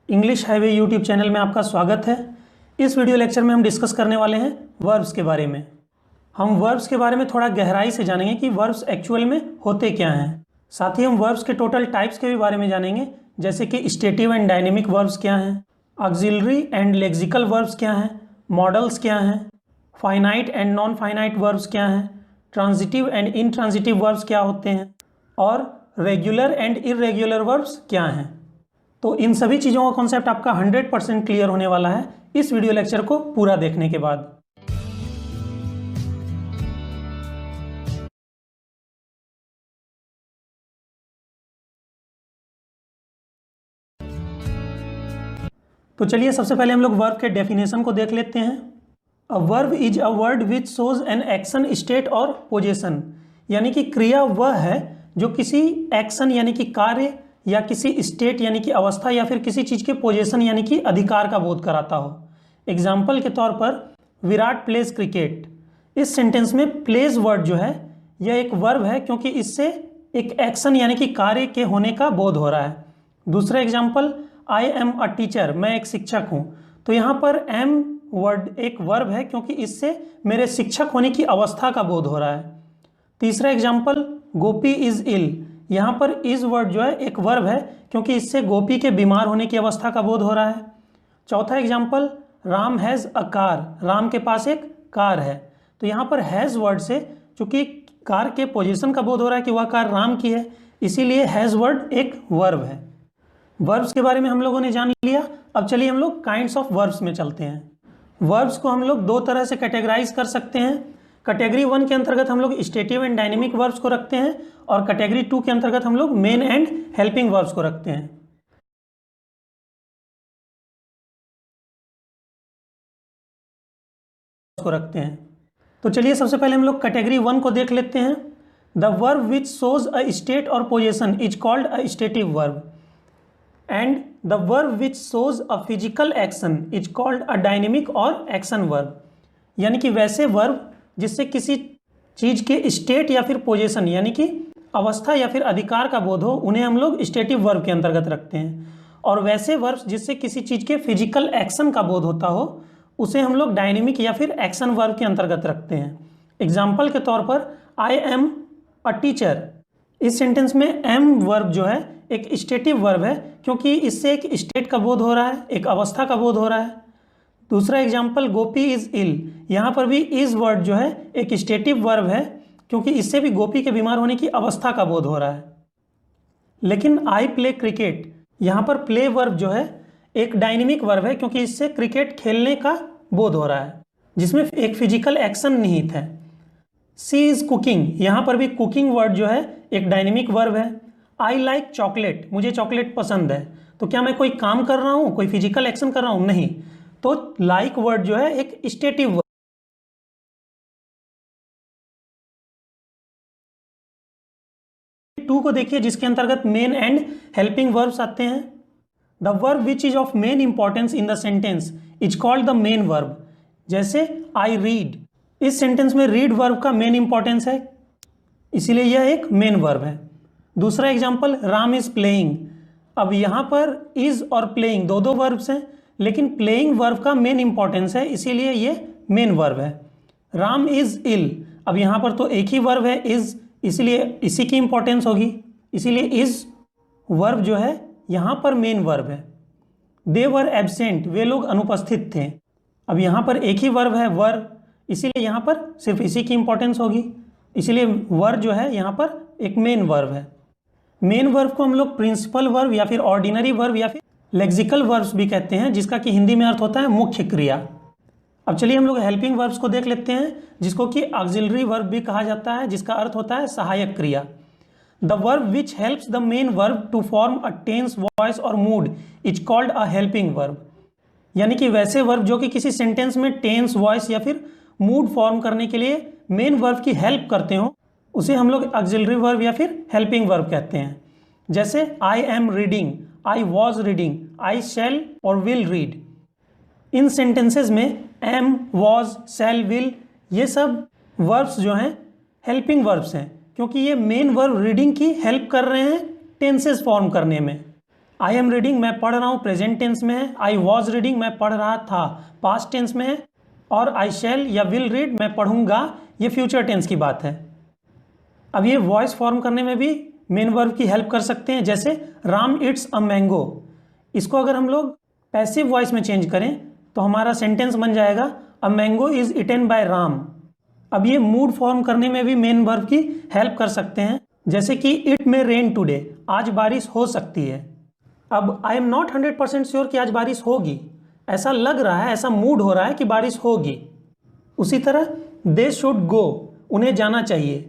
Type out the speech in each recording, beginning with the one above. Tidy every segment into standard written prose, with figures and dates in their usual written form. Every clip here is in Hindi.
इंग्लिश हाईवे यूट्यूब चैनल में आपका स्वागत है। इस वीडियो लेक्चर में हम डिस्कस करने वाले हैं वर्ब्स के बारे में। हम वर्ब्स के बारे में थोड़ा गहराई से जानेंगे कि वर्ब्स एक्चुअल में होते क्या हैं। साथ ही हम वर्ब्स के टोटल टाइप्स के भी बारे में जानेंगे, जैसे कि स्टेटिव एंड डायनेमिक वर्ब्स क्या हैं, ऑक्सिलरी एंड लेक्सिकल वर्ब्स क्या हैं, मॉडल्स क्या हैं, finite and non finite verbs क्या हैं, ट्रांजिटिव एंड इनट्रांजिटिव वर्ब्स क्या होते हैं और रेगुलर एंड इर्रेगुलर वर्ब्स क्या हैं। तो इन सभी चीज़ों का कॉन्सेप्ट आपका 100% क्लियर होने वाला है इस वीडियो लेक्चर को पूरा देखने के बाद। तो चलिए सबसे पहले हम लोग वर्ब के डेफिनेशन को देख लेते हैं। A verb is a word which shows an action, state और पोजीशन। यानी कि क्रिया वह है जो किसी एक्शन यानी कि कार्य या किसी स्टेट यानी कि अवस्था या फिर किसी चीज़ के पोजीशन यानी कि अधिकार का बोध कराता हो। एग्जाम्पल के तौर पर विराट प्लेज क्रिकेट। इस सेंटेंस में प्लेज वर्ड जो है यह एक वर्ब है, क्योंकि इससे एक एक्शन यानी कि कार्य के होने का बोध हो रहा है। दूसरा example, I am a teacher, मैं एक शिक्षक हूँ। तो यहाँ पर एम वर्ड एक वर्ब है, क्योंकि इससे मेरे शिक्षक होने की अवस्था का बोध हो रहा है। तीसरा एग्जाम्पल, गोपी इज इल। यहाँ पर इज वर्ड जो है एक वर्ब है, क्योंकि इससे गोपी के बीमार होने की अवस्था का बोध हो रहा है। चौथा example, Ram has a car, Ram के पास एक कार है। तो यहाँ पर हैज़ वर्ड से चूंकि कार के पोजीशन का बोध हो रहा है कि वह कार राम की है, इसीलिए हैज़ वर्ड एक वर्ब है। वर्ब्स के बारे में हम लोगों ने जान लिया। अब चलिए हम लोग काइंड्स ऑफ वर्ब्स में चलते हैं। वर्ब्स को हम लोग दो तरह से कैटेगराइज कर सकते हैं। कैटेगरी 1 के अंतर्गत हम लोग स्टेटिव एंड डायनेमिक वर्ब्स को रखते हैं और कैटेगरी 2 के अंतर्गत हम लोग मेन एंड हेल्पिंग वर्ब्स को रखते हैं। तो चलिए सबसे पहले हम लोग कैटेगरी 1 को देख लेते हैं। The verb which shows a state और position is called a stative verb and the verb which shows a physical action is called a dynamic और एक्शन वर्ब। यानी कि वैसे वर्ब जिससे किसी चीज़ के स्टेट या फिर पोजीशन यानी कि अवस्था या फिर अधिकार का बोध हो, उन्हें हम लोग स्टेटिव वर्ब के अंतर्गत रखते हैं। और वैसे वर्ब्स जिससे किसी चीज़ के फिजिकल एक्शन का बोध होता हो, उसे हम लोग डायनेमिक या फिर एक्शन वर्ब के अंतर्गत रखते हैं। एग्जाम्पल के तौर पर आई एम अ टीचर। इस सेंटेंस में एम वर्ब जो है एक स्टेटिव वर्ब है, क्योंकि इससे एक स्टेट का बोध हो रहा है, एक अवस्था का बोध हो रहा है। दूसरा एग्जाम्पल, गोपी इज इल। यहाँ पर भी इज वर्ड जो है एक स्टेटिव वर्ब है, क्योंकि इससे भी गोपी के बीमार होने की अवस्था का बोध हो रहा है। लेकिन आई प्ले क्रिकेट, यहाँ पर प्ले वर्ब जो है एक डायनेमिक वर्ब है, क्योंकि इससे क्रिकेट खेलने का बोध हो रहा है, जिसमें एक फिजिकल एक्शन निहित है। सी इज कुकिंग, यहाँ पर भी कुकिंग वर्ड जो है एक डायनेमिक वर्ब है। आई लाइक चॉकलेट, मुझे चॉकलेट पसंद है। तो क्या मैं कोई काम कर रहा हूँ, कोई फिजिकल एक्शन कर रहा हूँ? नहीं। तो लाइक वर्ड जो है एक स्टेटिव वर्ड। 2 को देखिए, जिसके अंतर्गत मेन एंड हेल्पिंग वर्ब्स आते हैं। The verb which is of main importance in the sentence is called the main verb. जैसे आई रीड, इस सेंटेंस में रीड वर्ब का मेन इंपॉर्टेंस है, इसीलिए यह एक मेन वर्ब है। दूसरा एग्जाम्पल, राम इज प्लेइंग। अब यहाँ पर इज और प्लेइंग दो वर्ब्स हैं, लेकिन प्लेइंग वर्ब का मेन इंपॉर्टेंस है, इसीलिए ये मेन वर्ब है। राम इज इल, अब यहाँ पर तो एक ही वर्ब है इज, इसीलिए इसी की इंपॉर्टेंस होगी, इसीलिए इज वर्ब जो है यहाँ पर मेन वर्ब है। दे वर एब्सेंट, वे लोग अनुपस्थित थे। अब यहाँ पर एक ही वर्ब है वर, इसीलिए यहाँ पर सिर्फ इसी की इंपॉर्टेंस होगी, इसीलिए वर जो है यहाँ पर एक मेन वर्ब है। मेन वर्ब को हम लोग प्रिंसिपल वर्ब या फिर ऑर्डिनरी वर्ब या फिर लेक्सिकल वर्ब्स भी कहते हैं, जिसका कि हिंदी में अर्थ होता है मुख्य क्रिया। अब चलिए हम लोग हेल्पिंग वर्ब्स को देख लेते हैं, जिसको कि ऑक्सिलरी वर्ब भी कहा जाता है, जिसका अर्थ होता है सहायक क्रिया। The verb which helps the main verb to form a tense, voice और mood is called a helping verb. यानी कि वैसे वर्ब जो कि किसी सेंटेंस में टेंस, वॉइस या फिर मूड फॉर्म करने के लिए मेन वर्ब की हेल्प करते हो, उसे हम लोग ऑक्सिलरी वर्ब या फिर हेल्पिंग वर्ब कहते हैं। जैसे I am reading, I was reading, I shall और विल रीड। इन सेंटेंसेस में एम, वॉज, शैल, विल ये सब वर्ब्स जो हैं हेल्पिंग वर्ब्स हैं, क्योंकि ये मेन वर्ब रीडिंग की हेल्प कर रहे हैं टेंसेस फॉर्म करने में। आई एम रीडिंग मैं पढ़ रहा हूँ प्रेजेंट टेंस में है, आई वॉज रीडिंग मैं पढ़ रहा था पास्ट टेंस में है, और आई शैल या विल रीड मैं पढ़ूंगा ये फ्यूचर टेंस की बात है। अब ये वॉइस फॉर्म करने में भी मेन वर्ब की हेल्प कर सकते हैं, जैसे राम इट्स अ मैंगो। इसको अगर हम लोग पैसिव वॉइस में चेंज करें तो हमारा सेंटेंस बन जाएगा a mango is eaten by Ram. अब ये मूड फॉर्म करने में भी मेन वर्ब की हेल्प कर सकते हैं, जैसे कि इट मे रेन टुडे, आज बारिश हो सकती है। अब आई एम नॉट 100% श्योर कि आज बारिश होगी, ऐसा लग रहा है, ऐसा मूड हो रहा है कि बारिश होगी। उसी तरह दे शुड गो, उन्हें जाना चाहिए,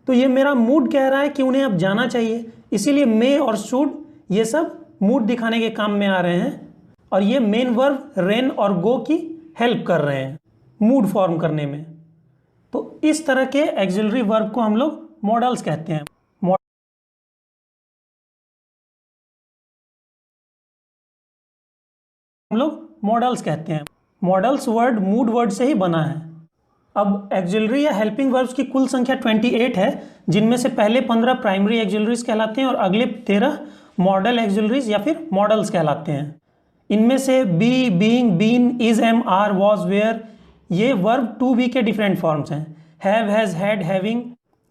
तो ये मेरा मूड कह रहा है कि उन्हें अब जाना चाहिए, इसीलिए मे और शुड ये सब मूड दिखाने के काम में आ रहे हैं, और ये मेन वर्ब रेन और गो की हेल्प कर रहे हैं मूड फॉर्म करने में। तो इस तरह के एक्सिलरी वर्ब को हम लोग मॉडल्स कहते हैं। हम लोग मॉडल्स कहते हैं। मॉडल्स वर्ड मूड वर्ड से ही बना है। अब एक्सिलरी या हेल्पिंग वर्ब्स की कुल संख्या 28 है, जिनमें से पहले 15 प्राइमरी एक्सिलरीज कहलाते हैं और अगले 13 मॉडल एक्सिलरीज या फिर मॉडल्स कहलाते हैं। इनमें से be, being, been, is, am, are, was, were ये वर्ब टू बी के डिफरेंट फॉर्म्स हैं। हैव, हैज, हैड, हैविंग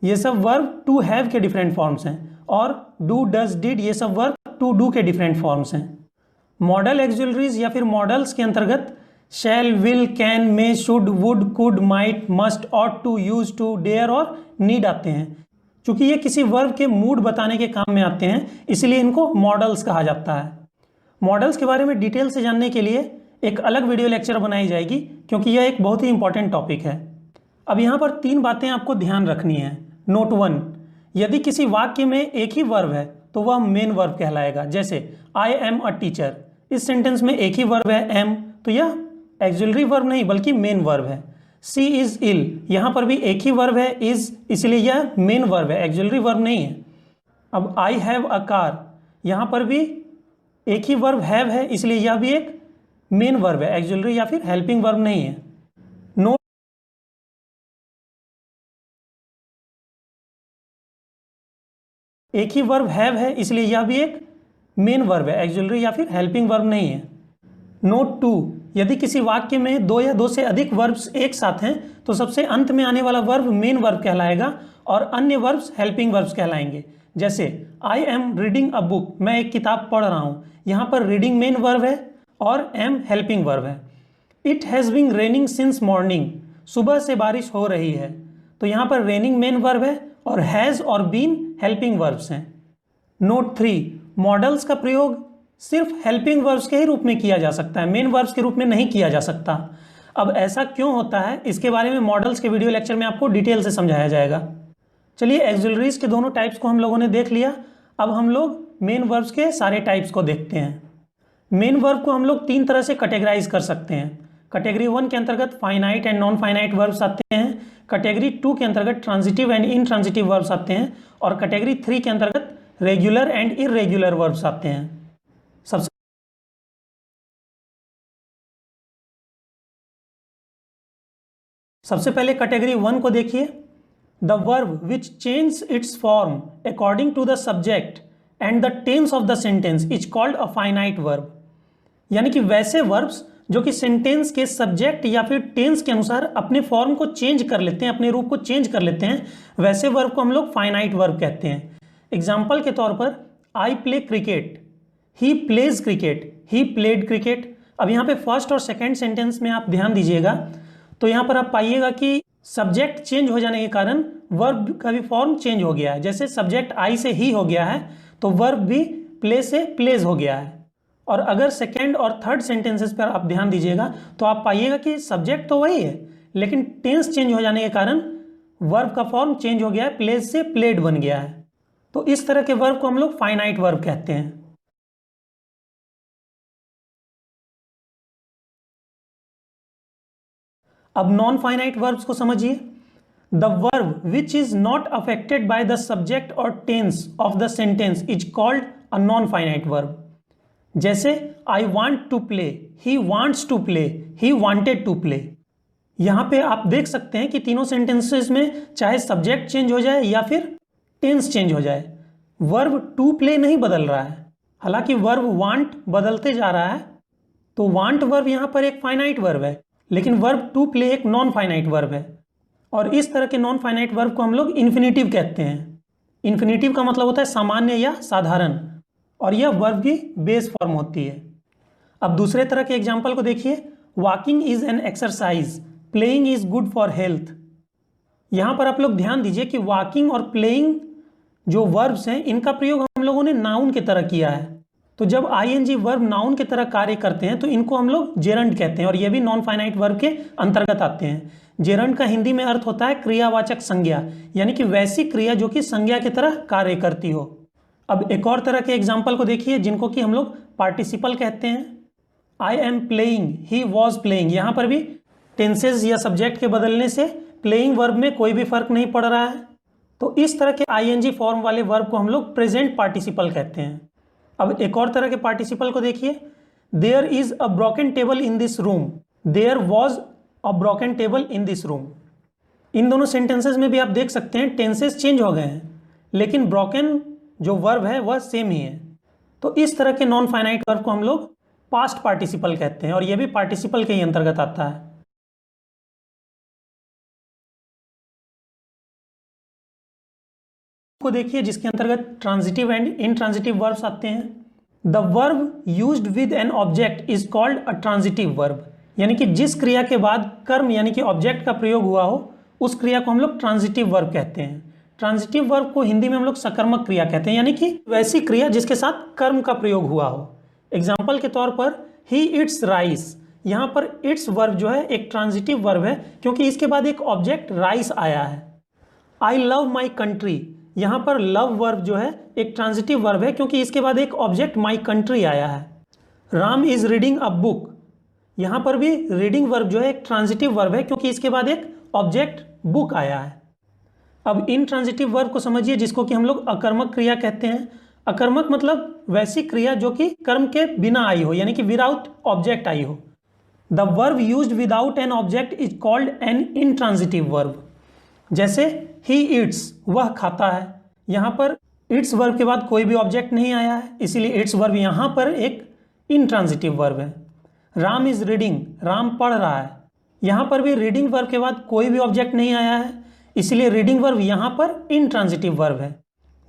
ये सब वर्ब टू हैव के डिफरेंट फॉर्म्स हैं, और डू, डज, डिड ये सब वर्ब टू डू के डिफरेंट फॉर्म्स हैं। मॉडल एक्सिलरीज या फिर मॉडल्स के अंतर्गत shall, will, can, may, should, would, could, might, must, ought to, use to, dare और नीड आते हैं। चूंकि ये किसी वर्ब के मूड बताने के काम में आते हैं, इसलिए इनको मॉडल्स कहा जाता है। मॉडल्स के बारे में डिटेल से जानने के लिए एक अलग वीडियो लेक्चर बनाई जाएगी, क्योंकि यह एक बहुत ही इंपॉर्टेंट टॉपिक है। अब यहाँ पर 3 बातें आपको ध्यान रखनी है। नोट 1, यदि किसी वाक्य में एक ही वर्ब है तो वह मेन वर्ब कहलाएगा। जैसे आई एम अ टीचर, इस सेंटेंस में एक ही वर्ब है एम, तो यह एक्सिलरी वर्ब नहीं बल्कि मेन वर्ब है। सी इज इल, यहाँ पर भी एक ही वर्ब है इज, इसलिए यह मेन वर्ब है, एक्सिलरी वर्ब नहीं है। अब आई हैव अ कार, यहाँ पर भी एक ही वर्ब हैव है, इसलिए यह भी एक मेन वर्ब है, एक्सिलरी या फिर हेल्पिंग वर्ब नहीं है। नोट, एक ही वर्ब हैव है, इसलिए यह भी एक मेन वर्ब है, एक्सिलरी या फिर हेल्पिंग वर्ब नहीं है। नोट 2, यदि किसी वाक्य में 2 या 2 से अधिक वर्ब्स एक साथ हैं तो सबसे अंत में आने वाला वर्ब मेन वर्ब कहलाएगा और अन्य वर्ब्स हेल्पिंग वर्ब्स कहलाएंगे। जैसे I am reading a book, मैं एक किताब पढ़ रहा हूँ, यहाँ पर रीडिंग मेन वर्ब है और एम हेल्पिंग वर्ब है। It has been raining since morning, सुबह से बारिश हो रही है, तो यहाँ पर रेनिंग मेन वर्ब है और हैज़ और बीन हेल्पिंग वर्ब्स हैं। नोट 3, मॉडल्स का प्रयोग सिर्फ हेल्पिंग वर्ब्स के ही रूप में किया जा सकता है, मेन वर्ब्स के रूप में नहीं किया जा सकता। अब ऐसा क्यों होता है, इसके बारे में मॉडल्स के वीडियो लेक्चर में आपको डिटेल से समझाया जाएगा। चलिए, एक्सिलरीज के दोनों टाइप्स को हम लोगों ने देख लिया। अब हम लोग मेन वर्ब्स के सारे टाइप्स को देखते हैं। मेन वर्ब को हम लोग 3 तरह से कैटेगराइज कर सकते हैं। कैटेगरी 1 के अंतर्गत finite and non finite verbs आते हैं, कैटेगरी 2 के अंतर्गत ट्रांजिटिव एंड इनट्रांजिटिव वर्ब्स आते हैं, और कैटेगरी 3 के अंतर्गत रेगुलर एंड इररेगुलर वर्ब्स आते हैं। सबसे पहले कैटेगरी 1 को देखिए। The verb which change its form according to the subject and the tense of the sentence is called a finite verb. यानी कि वैसे वर्ब्स जो कि सेंटेंस के सब्जेक्ट या फिर टेंस के अनुसार अपने फॉर्म को चेंज कर लेते हैं, अपने रूप को चेंज कर लेते हैं, वैसे वर्ब को हम लोग फाइनाइट वर्ब कहते हैं। एग्जाम्पल के तौर पर I play cricket, he plays cricket, he played cricket. अब यहाँ पे फर्स्ट और सेकेंड सेंटेंस में आप ध्यान दीजिएगा तो यहाँ पर आप पाइएगा कि सब्जेक्ट चेंज हो जाने के कारण वर्ब का भी फॉर्म चेंज हो गया है। जैसे सब्जेक्ट आई से ही हो गया है तो वर्ब भी प्ले से प्लेज हो गया है। और अगर सेकेंड और थर्ड सेंटेंसेस पर आप ध्यान दीजिएगा तो आप पाइएगा कि सब्जेक्ट तो वही है, लेकिन टेंस चेंज हो जाने के कारण वर्ब का फॉर्म चेंज हो गया है, प्लेज से प्लेड बन गया है। तो इस तरह के वर्ब को हम लोग फाइनाइट वर्ब कहते हैं। अब नॉन फाइनाइट वर्ब्स को समझिए। The verb which is not affected by the subject और tense of the sentence is called a non finite verb. जैसे I want to play, he wants to play, he wanted to play. यहां पे आप देख सकते हैं कि तीनों सेंटेंसेस में चाहे सब्जेक्ट चेंज हो जाए या फिर टेंस चेंज हो जाए, वर्ब टू प्ले नहीं बदल रहा है। हालांकि वर्ब वांट बदलते जा रहा है, तो वांट वर्ब यहाँ पर एक फाइनाइट वर्ब है, लेकिन वर्ब टू प्ले एक नॉन फाइनाइट वर्ब है, और इस तरह के नॉन फाइनाइट वर्ब को हम लोग इन्फिनेटिव कहते हैं। इन्फिनेटिव का मतलब होता है सामान्य या साधारण, और यह वर्ब की बेस फॉर्म होती है। अब दूसरे तरह के एग्जाम्पल को देखिए, walking is an exercise, playing is good for health. यहाँ पर आप लोग ध्यान दीजिए कि वॉकिंग और प्लेइंग जो वर्ब्स हैं, इनका प्रयोग हम लोगों ने नाउन की तरह किया है। तो जब आईएनजी वर्ब नाउन की तरह कार्य करते हैं तो इनको हम लोग जेरंड कहते हैं, और ये भी नॉन फाइनाइट वर्ब के अंतर्गत आते हैं। जेरंड का हिंदी में अर्थ होता है क्रियावाचक संज्ञा, यानी कि वैसी क्रिया जो कि संज्ञा की तरह कार्य करती हो। अब एक और तरह के एग्जाम्पल को देखिए जिनको कि हम लोग पार्टिसिपल कहते हैं। I am playing, he was playing. यहाँ पर भी टेंसेज या सब्जेक्ट के बदलने से प्लेइंग वर्ब में कोई भी फर्क नहीं पड़ रहा है। तो इस तरह के आईएनजी फॉर्म वाले वर्ब को हम लोग प्रेजेंट पार्टिसिपल कहते हैं। अब एक और तरह के पार्टिसिपल को देखिए, there is a broken table in this room, there was a broken table in this room. इन दोनों सेंटेंसेस में भी आप देख सकते हैं टेंसेस चेंज हो गए हैं, लेकिन ब्रोकन जो वर्ब है वह सेम ही है। तो इस तरह के नॉन फाइनाइट वर्ब को हम लोग पास्ट पार्टिसिपल कहते हैं, और यह भी पार्टिसिपल के ही अंतर्गत आता है। को देखिए जिसके अंतर्गत ट्रांजिटिव एंड इनट्रांजिटिव वर्ब्स आते हैं। The verb used with an object is called a transitive verb, यानी कि जिस क्रिया के बाद कर्म यानी कि ऑब्जेक्ट का प्रयोग हुआ हो उस क्रिया को हम लोग ट्रांजिटिव वर्ब कहते हैं। ट्रांजिटिव वर्ब को हिंदी में हम लोग सकर्मक क्रिया कहते हैं, यानी कि वैसी क्रिया जिसके साथ कर्म का प्रयोग हुआ हो। एग्जाम्पल के तौर पर ही इट्स राइस, यहाँ पर इट्स वर्ब जो है एक ट्रांजिटिव वर्ब है क्योंकि इसके बाद एक ऑब्जेक्ट राइस आया है। आई लव माई कंट्री, यहाँ पर लव वर्ब जो है एक ट्रांजिटिव वर्ब है क्योंकि इसके बाद एक ऑब्जेक्ट माई कंट्री आया है। Ram is reading a book, यहाँ पर भी रीडिंग वर्ब जो है एक ट्रांजिटिव वर्ब है क्योंकि इसके बाद एक ऑब्जेक्ट बुक आया है। अब इन ट्रांजिटिव वर्ब को समझिए जिसको कि हम लोग अकर्मक क्रिया कहते हैं। अकर्मक मतलब वैसी क्रिया जो कि कर्म के बिना आई हो, यानी कि विदाउट ऑब्जेक्ट आई हो। The verb used without an object is called an intransitive verb. जैसे ही इट्स, वह खाता है, यहाँ पर इट्स वर्ब के बाद कोई भी ऑब्जेक्ट नहीं आया है, इसीलिए इट्स वर्ब यहाँ पर एक इनट्रांजिटिव वर्ब है। राम इज रीडिंग, राम पढ़ रहा है, यहाँ पर भी रीडिंग वर्ब के बाद कोई भी ऑब्जेक्ट नहीं आया है, इसलिए रीडिंग वर्ब यहाँ पर इनट्रांजिटिव वर्ब है।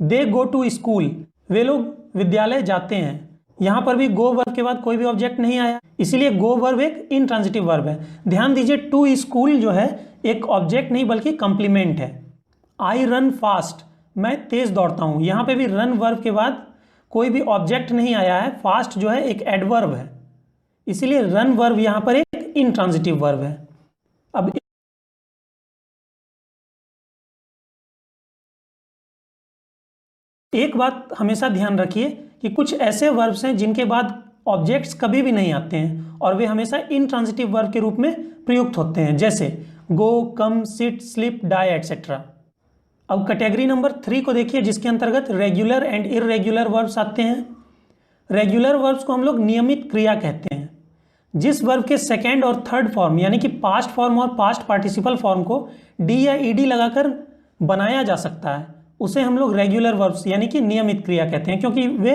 दे गो टू स्कूल, वे लोग विद्यालय जाते हैं, यहाँ पर भी गो वर्ब के बाद कोई भी ऑब्जेक्ट नहीं आया, इसीलिए गो वर्ब एक इनट्रांजिटिव वर्ब है। ध्यान दीजिए टू स्कूल जो है एक ऑब्जेक्ट नहीं बल्कि कंप्लीमेंट है। आई रन फास्ट, मैं तेज दौड़ता हूँ, यहाँ पे भी रन वर्ब के बाद कोई भी ऑब्जेक्ट नहीं आया है। फास्ट जो है एक एडवर्ब है, इसीलिए रन वर्ब यहाँ पर एक इनट्रांजिटिव वर्ब है। अब एक बात हमेशा ध्यान रखिए कि कुछ ऐसे वर्ब्स हैं जिनके बाद ऑब्जेक्ट्स कभी भी नहीं आते हैं और वे हमेशा इनट्रांजिटिव वर्ब के रूप में प्रयुक्त होते हैं, जैसे गो, कम, सिट, स्लिप, डाई एटसेट्रा। अब कैटेगरी नंबर 3 को देखिए जिसके अंतर्गत रेगुलर एंड इररेगुलर वर्ब्स आते हैं। रेगुलर वर्ब्स को हम लोग नियमित क्रिया कहते हैं। जिस वर्ब के सेकेंड और थर्ड फॉर्म यानी कि पास्ट फॉर्म और पास्ट पार्टिसिपल फॉर्म को डी या ईडी लगाकर बनाया जा सकता है उसे हम लोग रेगुलर वर्ब्स यानी कि नियमित क्रिया कहते हैं, क्योंकि वे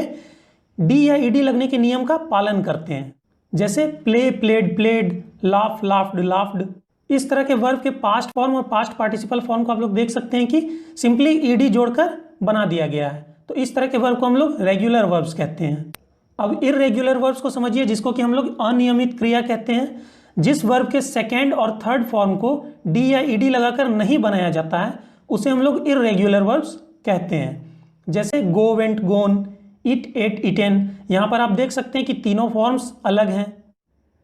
डी या ईडी लगने के नियम का पालन करते हैं। जैसे play, played, played, laugh, laughed, laughed. इस तरह के वर्ब के पास्ट फॉर्म और पास्ट पार्टिसिपल फॉर्म को आप लोग देख सकते हैं कि सिंपली ईडी जोड़कर बना दिया गया है। तो इस तरह के वर्ब को हम लोग रेगुलर वर्ब्स कहते हैं। अब इररेगुलर वर्ब्स को समझिए जिसको कि हम लोग अनियमित क्रिया कहते हैं। जिस वर्ब के सेकेंड और थर्ड फॉर्म को डी या ईडी लगाकर नहीं बनाया जाता है उसे हम लोग इररेगुलर वर्ब्स कहते हैं। जैसे go, went, gone, eat, ate, eaten. यहाँ पर आप देख सकते हैं कि तीनों फॉर्म्स अलग हैं।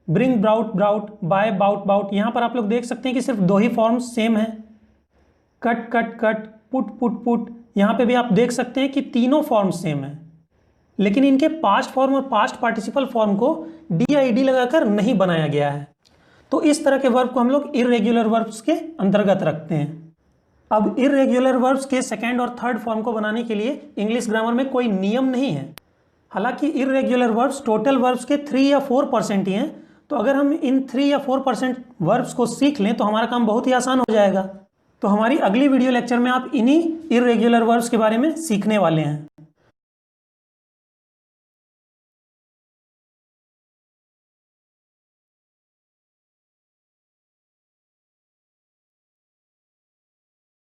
Bring, brought, brought, buy, bought, bought. यहाँ पर आप लोग देख सकते हैं कि सिर्फ 2 ही फॉर्म्स सेम है। Cut, cut, cut, put, put, put. यहाँ पे भी आप देख सकते हैं कि तीनों फॉर्म्स सेम है, लेकिन इनके पास्ट फॉर्म और पास्ट पार्टिसिपल फॉर्म को डी या ईडी लगाकर नहीं बनाया गया है। तो इस तरह के वर्ब को हम लोग इररेगुलर वर्ब्स के अंतर्गत रखते हैं। अब इररेगुलर वर्ब्स के सेकेंड और थर्ड फॉर्म को बनाने के लिए इंग्लिश ग्रामर में कोई नियम नहीं है। हालांकि इररेगुलर वर्ब्स टोटल वर्ब्स के 3 या 4% ही हैं, तो अगर हम इन 3 या 4% वर्ब्स को सीख लें तो हमारा काम बहुत ही आसान हो जाएगा। तो हमारी अगली वीडियो लेक्चर में आप इन्हीं इररेगुलर वर्ब्स के बारे में सीखने वाले हैं।